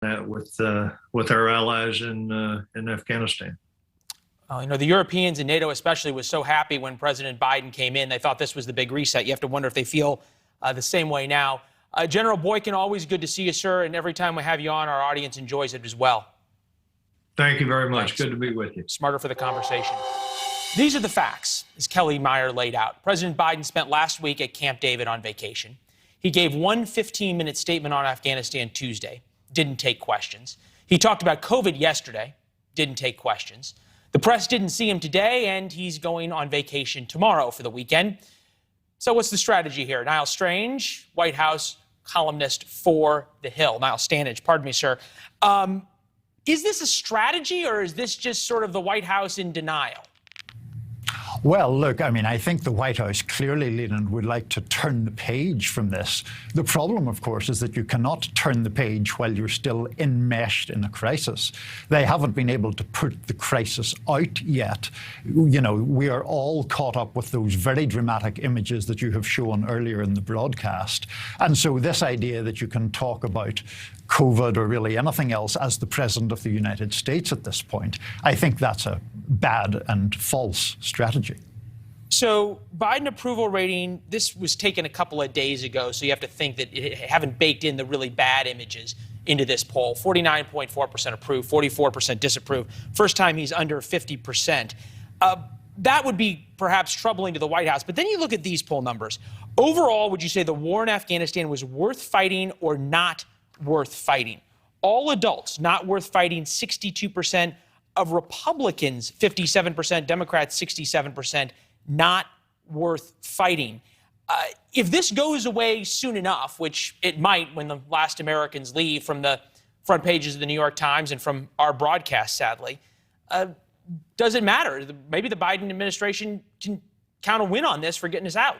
that with our allies in Afghanistan. You know, the Europeans and NATO especially was so happy when President Biden came in. They thought this was the big reset. You have to wonder if they feel the same way now. General Boykin, always good to see you, sir. And every time we have you on, our audience enjoys it as well. Thank you very much. Thanks. Good to be with you. Smarter for the conversation. These are the facts, as Kelly Meyer laid out. President Biden spent last week at Camp David on vacation. He gave one 15-minute statement on Afghanistan Tuesday. Didn't take questions. He talked about COVID yesterday. Didn't take questions. The press didn't see him today, and he's going on vacation tomorrow for the weekend. So what's the strategy here? Niall Strange, White House columnist for The Hill. Niall STANAGE, pardon me, sir. Is this a strategy, or is this just sort of the White House in denial? Well, look, I mean, I think the White House clearly, Leland, would like to turn the page from this. The problem, of course, is that you cannot turn the page while you're still enmeshed in a crisis. They haven't been able to put the crisis out yet. You know, we are all caught up with those very dramatic images that you have shown earlier in the broadcast. And so this idea that you can talk about COVID or really anything else as the President of the United States at this point, I think that's a bad and false strategy. So Biden approval rating, this was taken a couple of days ago, so you have to think that it haven't baked in the really bad images into this poll. 49.4% approve, 44% disapprove. First time he's under 50%. That would be perhaps troubling to the White House. But then you look at these poll numbers. Overall, would you say the war in Afghanistan was worth fighting or not worth fighting? All adults not worth fighting, 62%. Of Republicans, 57%, Democrats, 67%, not worth fighting. If this goes away soon enough, which it might when the last Americans leave from the front pages of the New York Times and from our broadcast, sadly, does it matter? Maybe the Biden administration can count a win on this for getting us out.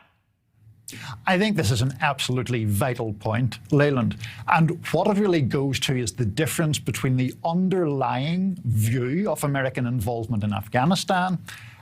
I think this is an absolutely vital point, Leland. And what it really goes to is the difference between the underlying view of American involvement in Afghanistan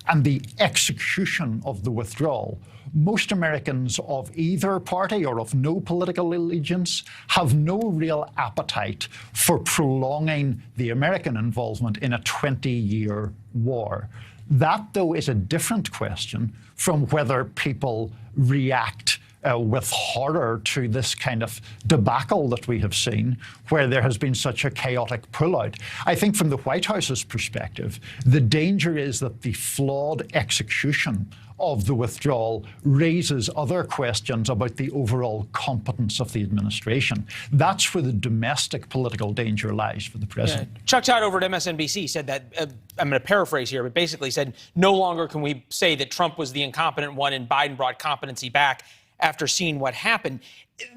and the execution of the withdrawal. Most Americans of either party or of no political allegiance have no real appetite for prolonging the American involvement in a 20-year war. That, though, is a different question from whether people react with horror to this kind of debacle that we have seen, where there has been such a chaotic pullout. I think from the White House's perspective, the danger is that the flawed execution of the withdrawal raises other questions about the overall competence of the administration. That's where the domestic political danger lies for the president. Yeah. Chuck Todd over at MSNBC said that, I'm going to paraphrase here, but basically said, no longer can we say that Trump was the incompetent one and Biden brought competency back after seeing what happened.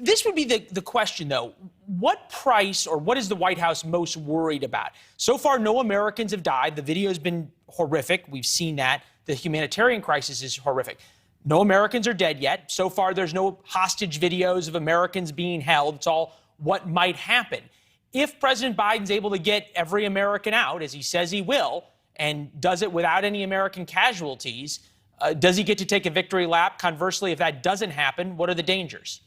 This would be the question, though. What price or what is the White House most worried about? So far, no Americans have died. The video has been horrific. We've seen that. The humanitarian crisis is horrific. No Americans are dead yet. So far, there's no hostage videos of Americans being held. It's all what might happen. If President Biden's able to get every American out, as he says he will, and does it without any American casualties, does he get to take a victory lap? Conversely, if that doesn't happen, what are the dangers?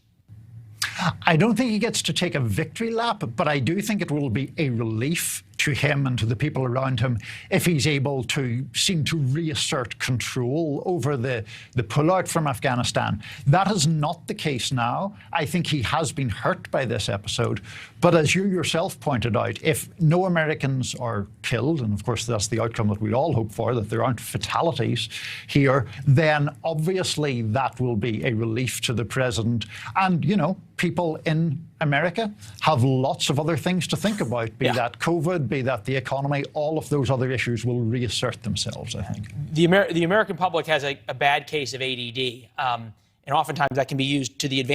I don't think he gets to take a victory lap, but I do think it will be a relief to him and to the people around him if he's able to seem to reassert control over the pullout from Afghanistan. That is not the case now. I think he has been hurt by this episode. But as you yourself pointed out, if no Americans are killed, and of course that's the outcome that we all hope for, that there aren't fatalities here, then obviously that will be a relief to the president. And, you know, people in America have lots of other things to think about, be that COVID, be that the economy. All of those other issues will reassert themselves, I think. The American public has a bad case of ADD, and oftentimes that can be used to the advantage